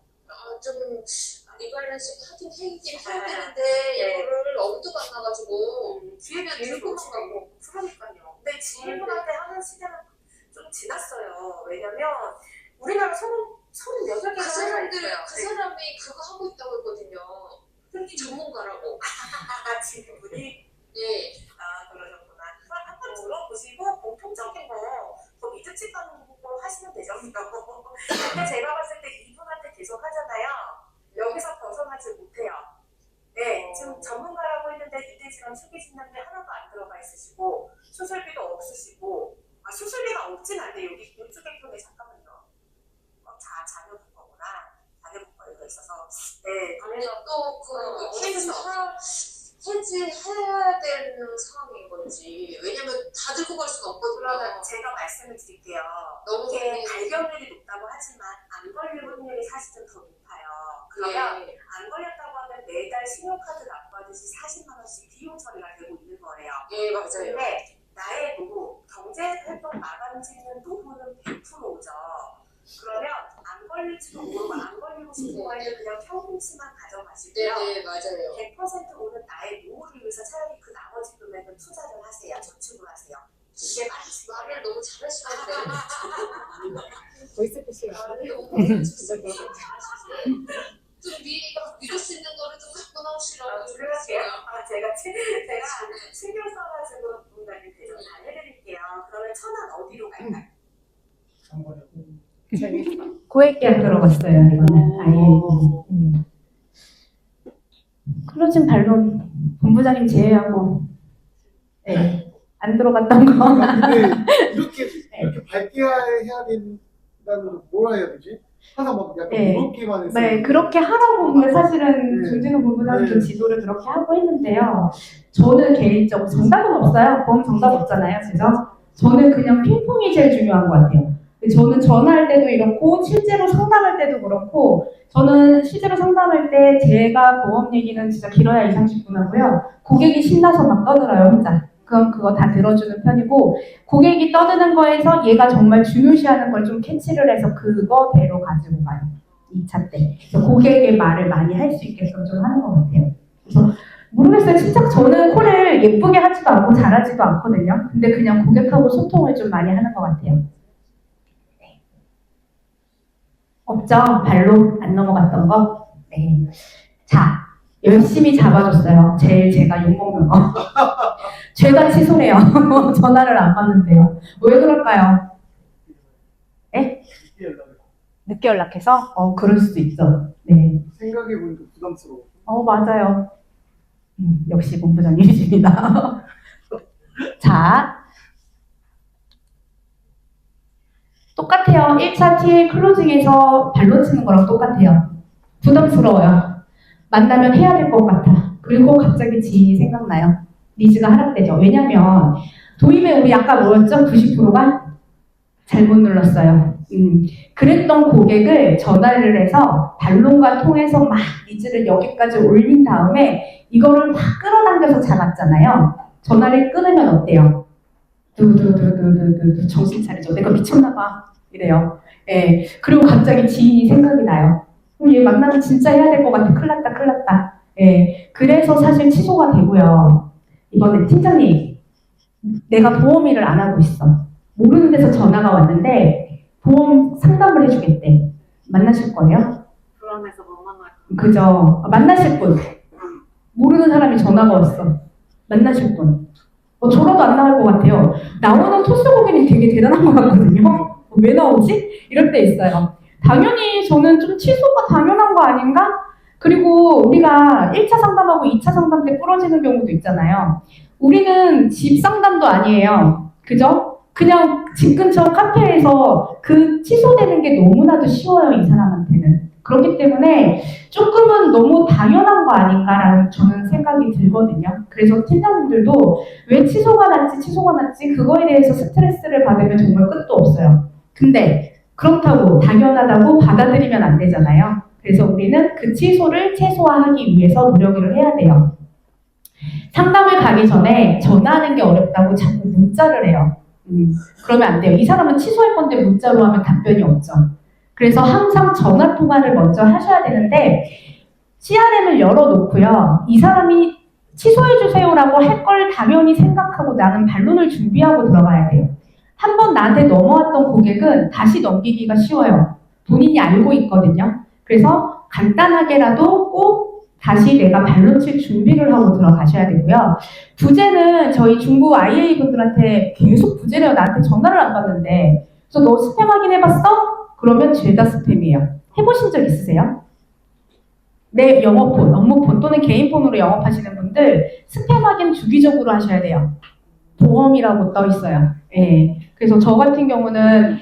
Speaker 5: 좀 리밸런싱 하긴 해야 되는데
Speaker 3: 네.
Speaker 5: 이거를 엄두가 안 나가지고
Speaker 3: 뒤에는
Speaker 5: 들고만
Speaker 3: 들고
Speaker 5: 가고.
Speaker 3: 그러니까요. 근데 지인분한테 하는 시대는 좀 지났어요. 왜냐면 우리나라 38개가
Speaker 5: 그 사람들
Speaker 3: 있어요.
Speaker 5: 그 사람이 그거 하고 있다고 했거든요. 전문가라고.
Speaker 3: 지인분이
Speaker 5: 네.
Speaker 3: 그러셨구나. 그럼 한번 들어보시고 공통적인 더 믿음직 가는 거 하시면 되죠. 근데 제가 봤을 때 이분한테 계속 하잖아요. 여기서 벗어나지 못해요. 네, 지금 전문가라고 했는데 이대지랑 초기진단비 하나도 안 들어가 있으시고 수술비도 없으시고 수술비가 없진 않은데 여기 이쪽에 편에 잠깐만요. 자녀 부과구나. 자녀 부과가 있어서 네, 그래서
Speaker 5: 또그 해지해야 되는 상황인 건지. 왜냐면 다 들고 갈 수는
Speaker 3: 그러면
Speaker 5: 없거든요.
Speaker 3: 제가 말씀을 드릴게요.
Speaker 5: 너무
Speaker 3: 이게
Speaker 5: 많이-
Speaker 3: 발견률이 높다고 하지만 안 걸릴 확률이 사실은 더 높아요. 그러면
Speaker 5: 네.
Speaker 3: 안 걸렸다고 하면 매달 신용카드 납부하듯이 40만 원씩 비용 처리가 되고 있는 거예요.
Speaker 5: 예, 맞아요.
Speaker 3: 근데 나의 노후, 경제활동 마감짓는 노후는 100%죠. 그러면 안 걸릴지도 모르고 안 걸리고 싶은 거에는 그냥 평균치만 가져가시고요.
Speaker 5: 네네, 맞아요.
Speaker 3: 100% 오는 나의 노후를 위해서 차라리 그 나머지 금액은 투자를 하세요. 저축을 하세요. 이게 맞지.
Speaker 5: 말을 너무 잘하시는데.
Speaker 6: 보이스피싱
Speaker 5: 너무 좀 믿을 수 있는 거를 좀 갖고 나오시라고.
Speaker 3: 그럴게요. 제가 신경 써가지고 분간이 대전 다 해드릴게요. 그러면 천안 어디로 갈까요?
Speaker 4: 장관에
Speaker 6: 재밌어.
Speaker 1: 고액계약 들어갔어요, 이거는. 아예. 클로징 반론 본부장님 제외하고, 네, 안 들어갔던 거.
Speaker 4: 근데 이렇게 밝게 해야 된다는 뭐라 해야 되지? 항상 막 약간
Speaker 1: 네.
Speaker 4: 무겁게만 했어요.
Speaker 1: 네, 그렇게 하라고 근데 사실은
Speaker 4: 네.
Speaker 1: 조진우 본부장님
Speaker 4: 네.
Speaker 1: 지도를 그렇게 하고 있는데요. 저는 개인적으로 정답은 없어요. 보험 정답 없잖아요, 그죠? 저는 그냥 핑퐁이 제일 중요한 것 같아요. 저는 전화할 때도 이렇고 실제로 상담할 때도 그렇고 저는 실제로 상담할 때 제가 보험 얘기는 진짜 길어야 2, 30분 하고요. 고객이 신나서 막 떠들어요, 혼자. 그럼 그거 다 들어주는 편이고 고객이 떠드는 거에서 얘가 정말 중요시하는 걸 좀 캐치를 해서 그거대로 가지고 가요. 2차 때. 그래서 고객의 말을 많이 할 수 있게끔 좀 하는 것 같아요. 그래서 모르겠어요. 진짜 저는 콜을 예쁘게 하지도 않고 잘하지도 않거든요. 근데 그냥 고객하고 소통을 좀 많이 하는 것 같아요. 네. 없죠? 발로 안 넘어갔던 거? 네. 자, 열심히 잡아줬어요. 제가 욕먹는 거. 죄다 취소래요. 전화를 안 받는데요. 왜 그럴까요? 에?
Speaker 4: 이게 연락을.
Speaker 1: 늦게 연락해서? 그럴 수도 있죠. 네.
Speaker 4: 생각해보니까 부담스러워.
Speaker 1: 맞아요. 역시 본부장님이십니다. 자. 똑같아요. 1차 TA 클로징에서 발로 치는 거랑 똑같아요. 부담스러워요. 만나면 해야 될 것 같아. 그리고 갑자기 지인이 생각나요. 니즈가 하락되죠. 왜냐면 도임에 우리 아까 뭐였죠? 90%가 잘못 눌렀어요. 그랬던 고객을 전화를 해서 반론과 통해서 막 니즈를 여기까지 올린 다음에 이거를 막 끌어당겨서 잡았잖아요. 전화를 끊으면 어때요? 두두두두두두 정신 차리죠. 내가 미쳤나봐 이래요. 예. 그리고 갑자기 지인이 생각이 나요. 그럼 얘 만나면 진짜 해야 될 것 같아. 큰일 났다. 예. 그래서 사실 취소가 되고요. 이번에 팀장님, 내가 보험 일을 안 하고 있어. 모르는 데서 전화가 왔는데 보험 상담을 해주겠대. 만나실 거예요?
Speaker 6: 불안해서 못 만날
Speaker 1: 그죠? 만나실 분. 모르는 사람이 전화가 왔어. 만나실 분. 졸아도 안 나올 것 같아요. 나오는 토스 고객이 되게 대단한 것 같거든요. 왜 나오지? 이럴 때 있어요. 당연히 저는 좀 취소가 당연한 거 아닌가? 그리고 우리가 1차 상담하고 2차 상담 때 부러지는 경우도 있잖아요. 우리는 집 상담도 아니에요. 그죠? 그냥 집 근처 카페에서 그 취소되는 게 너무나도 쉬워요, 이 사람한테는. 그렇기 때문에 조금은 너무 당연한 거 아닌가라는 저는 생각이 들거든요. 그래서 팀장님들도 왜 취소가 났지 그거에 대해서 스트레스를 받으면 정말 끝도 없어요. 근데 그렇다고 당연하다고 받아들이면 안 되잖아요. 그래서 우리는 그 취소를 최소화하기 위해서 노력을 해야 돼요. 상담을 가기 전에 전화하는 게 어렵다고 자꾸 문자를 해요. 그러면 안 돼요. 이 사람은 취소할 건데 문자로 하면 답변이 없죠. 그래서 항상 전화 통화를 먼저 하셔야 되는데 CRM을 열어놓고요. 이 사람이 취소해주세요라고 할 걸 당연히 생각하고 나는 반론을 준비하고 들어가야 돼요. 한번 나한테 넘어왔던 고객은 다시 넘기기가 쉬워요. 본인이 알고 있거든요. 그래서 간단하게라도 꼭 다시 내가 반론 칠 준비를 하고 들어가셔야 되고요. 부재는 저희 중고 IA 분들한테 계속 부재를 해요. 나한테 전화를 안 받는데. 그래서 너 스팸 확인해봤어? 그러면 죄다 스팸이에요. 해보신 적 있으세요? 내 영어폰, 업무폰 또는 개인폰으로 영업하시는 분들 스팸 확인 주기적으로 하셔야 돼요. 보험이라고 떠 있어요. 예. 그래서 저 같은 경우는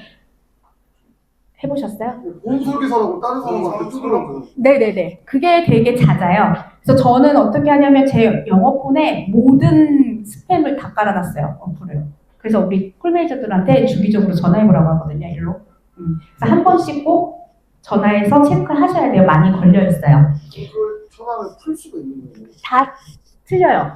Speaker 1: 해보셨어요?
Speaker 4: 보험 설계사라고 다른 사람한테 뜨더라고요.
Speaker 1: 네네네. 그게 되게 잦아요. 그래서 저는 어떻게 하냐면 제 영어폰에 모든 스팸을 다 깔아놨어요. 어플을. 그래서 우리 콜메이저들한테 주기적으로 전화해보라고 하거든요. 일로. 그래서 한 번씩 꼭 전화해서 체크하셔야 돼요. 많이 걸려있어요.
Speaker 4: 그걸 전화를 풀 수가 있는 거예요.
Speaker 1: 다 틀려요.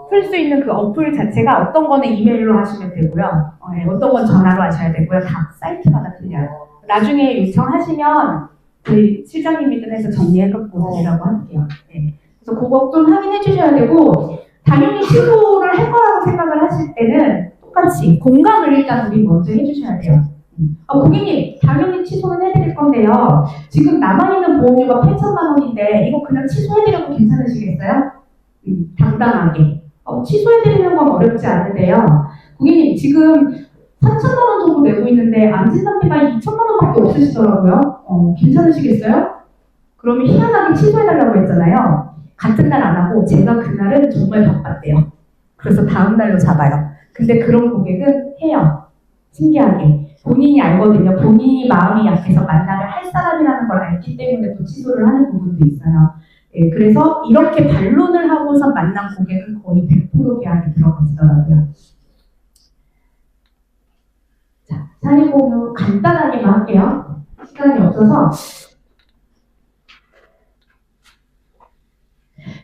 Speaker 1: 풀 수 있는 그 어플 자체가 어떤 거는 이메일로 하시면 되고요. 어떤 건 전화로 하셔야 되고요. 각 사이트마다 틀려요. 나중에 요청하시면 저희 실장님이든 해서 정리해갖고 드리라고 할게요. 네. 그래서 그거 좀 확인해 주셔야 되고 당연히 취소를 할 거라고 생각을 하실 때는 똑같이 공감을 일단 우리 먼저 해주셔야 돼요. 고객님 당연히 취소는 해드릴 건데요. 지금 남아있는 보험료가 8천만 원인데 이거 그냥 취소해드려도 괜찮으시겠어요? 당당하게. 취소해드리는 건 어렵지 않은데요. 고객님 지금 3천만 원 정도 내고 있는데 안진단비가 2천만 원밖에 없으시더라고요. 괜찮으시겠어요? 그러면 희한하게 취소해달라고 했잖아요. 같은 날 안 하고 제가 그날은 정말 바빴대요. 그래서 다음 날로 잡아요. 근데 그런 고객은 해요. 신기하게. 본인이 알거든요. 본인이 마음이 약해서 만남을 할 사람이라는 걸 알기 때문에 또 취소를 하는 부분도 있어요. 예, 그래서 이렇게 반론을 하고서 만난 고객은 거의 100% 계약이 들어가시더라고요. 자, 사례 공유 간단하게만 할게요. 시간이 없어서.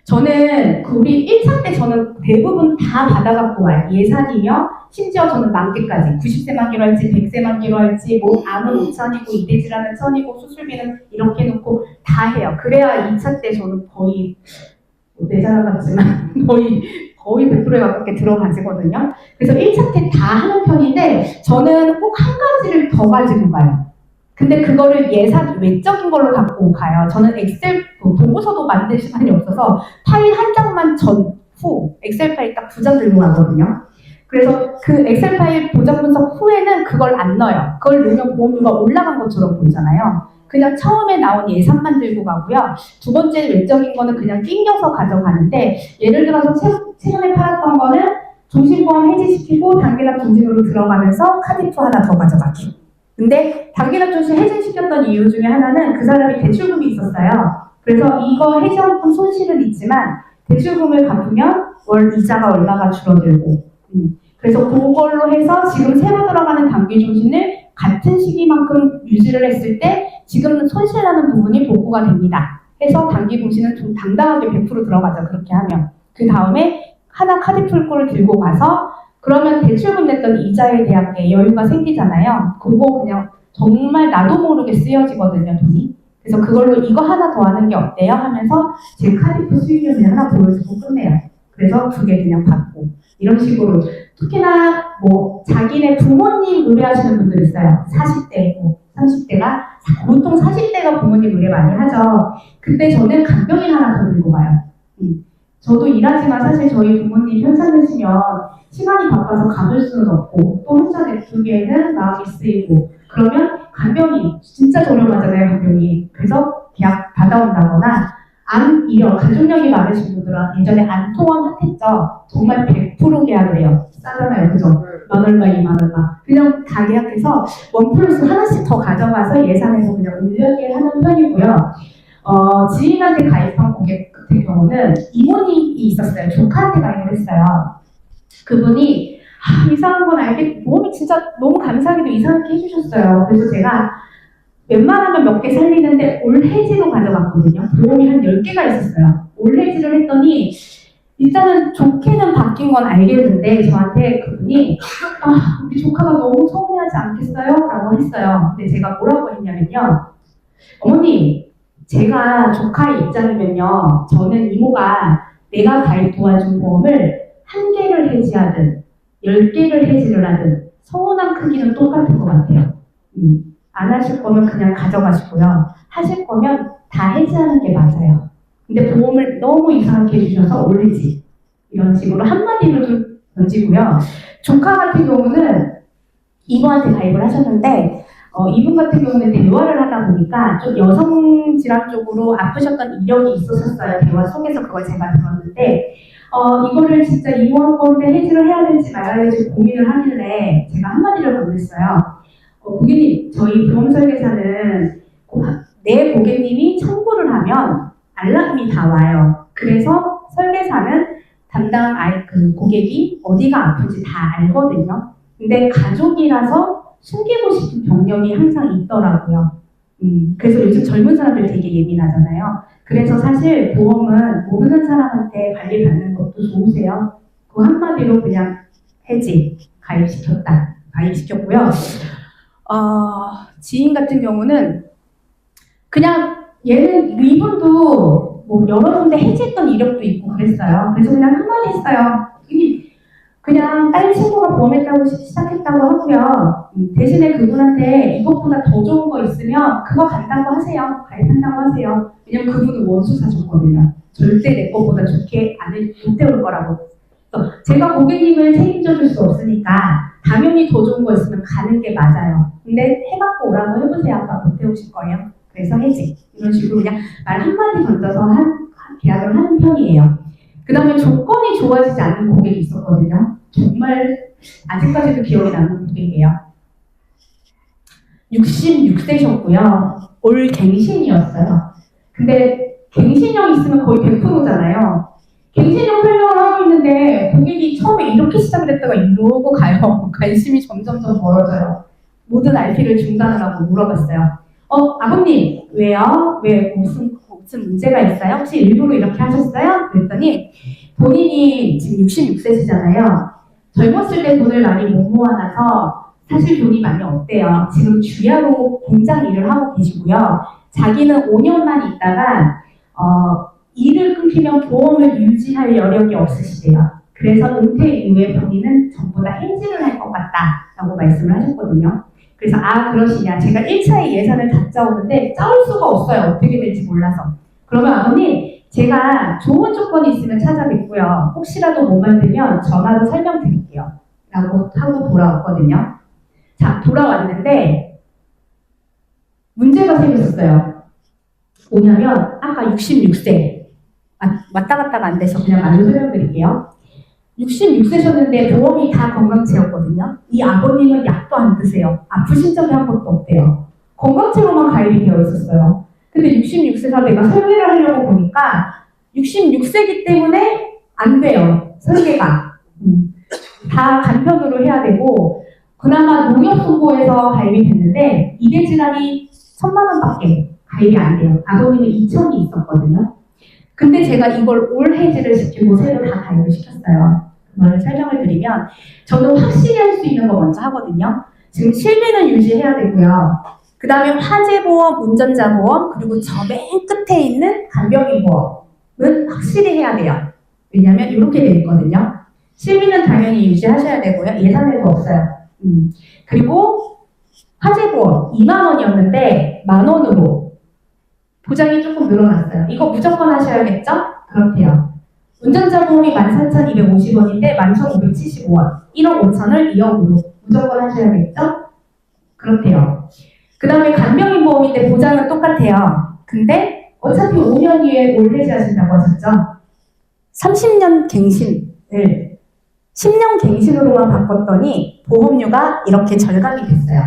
Speaker 1: 저는 우리 1차 때 저는 대부분 다 받아갖고 와요. 예산이며 심지어 저는 만개까지 90세만 기로 할지 100세만 기로 할지 뭐 암은 5천이고 이대질환은 1000이고 수술비는 이렇게 놓고 다 해요. 그래야 2차 때 저는 거의 내 자랑 같지만 거의 100%에 가깝게 들어가지거든요. 그래서 1차 때 다 하는 편인데 저는 꼭 한 가지를 더 가지고 가요. 근데 그거를 예산 외적인 걸로 갖고 가요. 저는 엑셀 보고서도 만들 시간이 없어서 파일 한 장만 후 엑셀 파일 딱 2장 들고 가거든요. 그래서 그 엑셀 파일 보장 분석 후에는 그걸 안 넣어요. 그걸 넣으면 보험료가 올라간 것처럼 보이잖아요. 그냥 처음에 나온 예산만 들고 가고요. 두 번째 외적인 거는 그냥 낑겨서 가져가는데 예를 들어서 최근에 팔았던 거는 종신보험 해지시키고 단기납 종신으로 들어가면서 카디프 하나 더 가져가기. 근데 단기납 종신 해지시켰던 이유 중에 하나는 그 사람이 대출금이 있었어요. 그래서 이거 해지한품 손실은 있지만 대출금을 갚으면 월 이자가 얼마가 줄어들고 그래서 그걸로 해서 지금 새로 들어가는 단기 종신을 같은 시기만큼 유지를 했을 때 지금 손실나는 부분이 복구가 됩니다. 해서 단기 종신은 좀 당당하게 100% 들어가죠. 그렇게 하면. 그 다음에 하나 카디풀코를 들고 가서 그러면 대출금 냈던 이자에 대한 게 여유가 생기잖아요. 그거 그냥 정말 나도 모르게 쓰여지거든요, 돈이. 그래서 그걸로 이거 하나 더 하는 게 어때요? 하면서 제 카디프 수익률을 하나 보여주고 끝내요. 그래서 2개 그냥 받고. 이런 식으로. 특히나 뭐 자기네 부모님 의뢰하시는 분들 있어요. 40대고 30대가 보통 40대가 부모님 의뢰 많이 하죠. 그때 저는 간병인 하나 더 들고 가요. 저도 일하지만 사실 저희 부모님 편찮으시면 시간이 바빠서 가볼 수는 없고 또 혼자 냅두기에는 마음이 쓰이고 그러면 간병인 진짜 저렴하잖아요. 간병인. 그래서 계약 받아온다거나 암 이력, 가족력이 많으신 분들은 예전에 안통원 핫했죠. 정말 100% 계약을 해요. 싸잖아요. 그죠? 만 얼마, 2만 얼마. 그냥 다 계약해서 원 플러스 하나씩 더 가져가서 예산에서 그냥 올려게 하는 편이고요. 지인한테 가입한 고객 같은 경우는 이모님이 있었어요. 조카한테 가입을 했어요. 그분이 이상한 건 알겠, 보험이 진짜 너무 감사하게도 이상하게 해주셨어요. 그래서 제가 웬만하면 몇 개 살리는데 올 해지로 가져갔거든요. 보험이 한 10개가 있었어요. 올 해지를 했더니 일단은 좋게는 바뀐 건 알겠는데 저한테 그분이 우리 조카가 너무 서운해하지 않겠어요? 라고 했어요. 근데 제가 뭐라고 했냐면요. 어머니, 제가 조카의 입장이면요. 저는 이모가 내가 가입 도와준 보험을 1개를 해지하든 10개를 해지를 하든 서운한 크기는 똑같은 것 같아요. 안 하실 거면 그냥 가져가시고요. 하실 거면 다 해지하는 게 맞아요. 근데 보험을 너무 이상하게 해주셔서 올해지 이런 식으로 한마디로 좀 던지고요. 조카 같은 경우는 이모한테 가입을 하셨는데 이분 같은 경우는 대화를 하다 보니까 좀 여성 질환 쪽으로 아프셨던 이력이 있었어요. 대화 속에서 그걸 제가 들었는데 이거를 진짜 이모한 건데 해지를 해야 될지 말아야 될지 고민을 하길래 제가 한마디를 건넸어요. 고객님, 저희 보험 설계사는 내 고객님이 청구를 하면 알람이 다 와요. 그래서 설계사는 담당 고객이 어디가 아픈지 다 알거든요. 근데 가족이라서 숨기고 싶은 병력이 항상 있더라고요. 그래서 요즘 젊은 사람들 되게 예민하잖아요. 그래서 사실 보험은 모르는 사람한테 관리받는 것도 좋으세요. 그 한마디로 그냥 해지, 가입시켰고요. 지인 같은 경우는 그냥 이분도 뭐 여러 군데 해지했던 이력도 있고 그랬어요. 그래서 그냥 한마디 했어요. 그냥 딸 친구가 보험했다고 시작했다고 하고요. 대신에 그분한테 이것보다 더 좋은 거 있으면 그거 간다고 하세요. 가입한다고 하세요. 왜냐면 그분은 원수 사셨거든요. 절대 내 것보다 좋게 못 태울 거라고. 제가 고객님을 책임져 줄 수 없으니까 당연히 더 좋은 거 있으면 가는 게 맞아요. 근데 해갖고 오라고 해보세요. 아까 못 태우실 거예요. 그래서 해지. 이런 식으로 그냥 말 한마디 던져서 계약을 하는 편이에요. 그 다음에 조건이 좋아지지 않는 고객이 있었거든요. 정말 아직까지도 기억이 나는 고객이에요. 66세셨고요. 올 갱신이었어요. 근데 갱신형 있으면 거의 100%잖아요. 갱신형 설명을 하고 있는데 고객이 처음에 이렇게 시작을 했다가 이러고 가요. 관심이 점점점 멀어져요. 모든 RP를 중단을 하고 물어봤어요. 아버님, 왜요? 왜 무슨 문제가 있어요? 혹시 일부러 이렇게 하셨어요? 그랬더니 본인이 지금 66세시잖아요. 젊었을 때 돈을 많이 못 모아놔서 사실 돈이 많이 없대요. 지금 주야로 공장 일을 하고 계시고요. 자기는 5년만 있다가 일을 끊기면 보험을 유지할 여력이 없으시대요. 그래서 은퇴 이후에 본인은 전부 다 해지를 할 것 같다라고 말씀을 하셨거든요. 그래서 그러시냐. 제가 1차에 예산을 다 짜오는데 짜올 수가 없어요. 어떻게 될지 몰라서. 그러면 아버님, 제가 좋은 조건이 있으면 찾아뵙고요. 혹시라도 못 만들면 전화로 설명드릴게요. 라고 하고 돌아왔거든요. 자, 돌아왔는데 문제가 생겼어요. 뭐냐면 아까 66세. 왔다 갔다가 안 돼서 그냥 말로 설명드릴게요. 66세셨는데 보험이 다 건강체였거든요. 이 아버님은 약도 안 드세요. 아프신 적이 한 번도 없대요. 건강체로만 가입이 되어 있었어요. 근데 66세가 내가 설계를 하려고 보니까 66세기 때문에 안 돼요. 설계가. 다 간편으로 해야 되고 그나마 농협선고에서 가입이 됐는데 이대질환이 1,000만 원밖에 가입이 안 돼요. 아버님은 2,000이 있었거든요. 근데 제가 이걸 올 해지를 시키고 새로 다 가입을 시켰어요. 그걸 설명을 드리면 저는 확실히 할 수 있는 거 먼저 하거든요. 지금 실비는 유지해야 되고요. 그 다음에 화재보험, 운전자보험, 그리고 저 맨 끝에 있는 간병인보험은 확실히 해야 돼요. 왜냐하면 이렇게 돼 있거든요. 실비는 당연히 유지하셔야 되고요. 예산에도 없어요. 그리고 화재보험 2만 원이었는데 10,000원으로 보장이 조금 늘어났어요. 이거 무조건 하셔야겠죠? 그렇대요. 운전자 보험이 14,250원인데 11,575원. 1억 5천을 2억으로 무조건 하셔야겠죠? 그렇대요. 그 다음에 간병인 보험인데 보장은 똑같아요. 근데 어차피 5년 뒤에 올 해지하신다고 하셨죠? 30년 갱신을 10년 갱신으로만 바꿨더니 보험료가 이렇게 절감이 됐어요.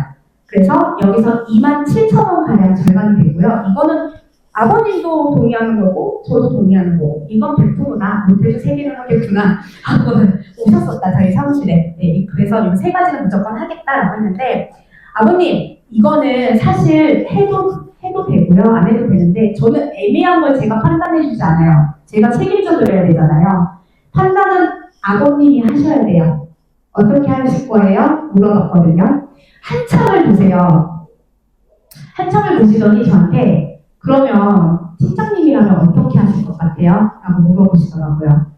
Speaker 1: 그래서 여기서 27,000원 가량 절감이 되고요. 이거는 아버님도 동의하는 거고 저도 동의하는 거고 이건 100%나 못해도 세 개를 하겠구나 하고는 오셨었다 저희 사무실에. 네, 그래서 이 세 가지는 무조건 하겠다라고 했는데 아버님 이거는 사실 해도 되고요, 안 해도 되는데, 저는 애매한 걸 제가 판단해주지 않아요. 제가 책임져 드려야 되잖아요. 판단은 아버님이 하셔야 돼요. 어떻게 하실 거예요? 물어봤거든요. 한참을 보세요. 한참을 보시더니 저한테, 그러면 팀장님이라면 어떻게 하실 것 같아요? 라고 물어보시더라고요.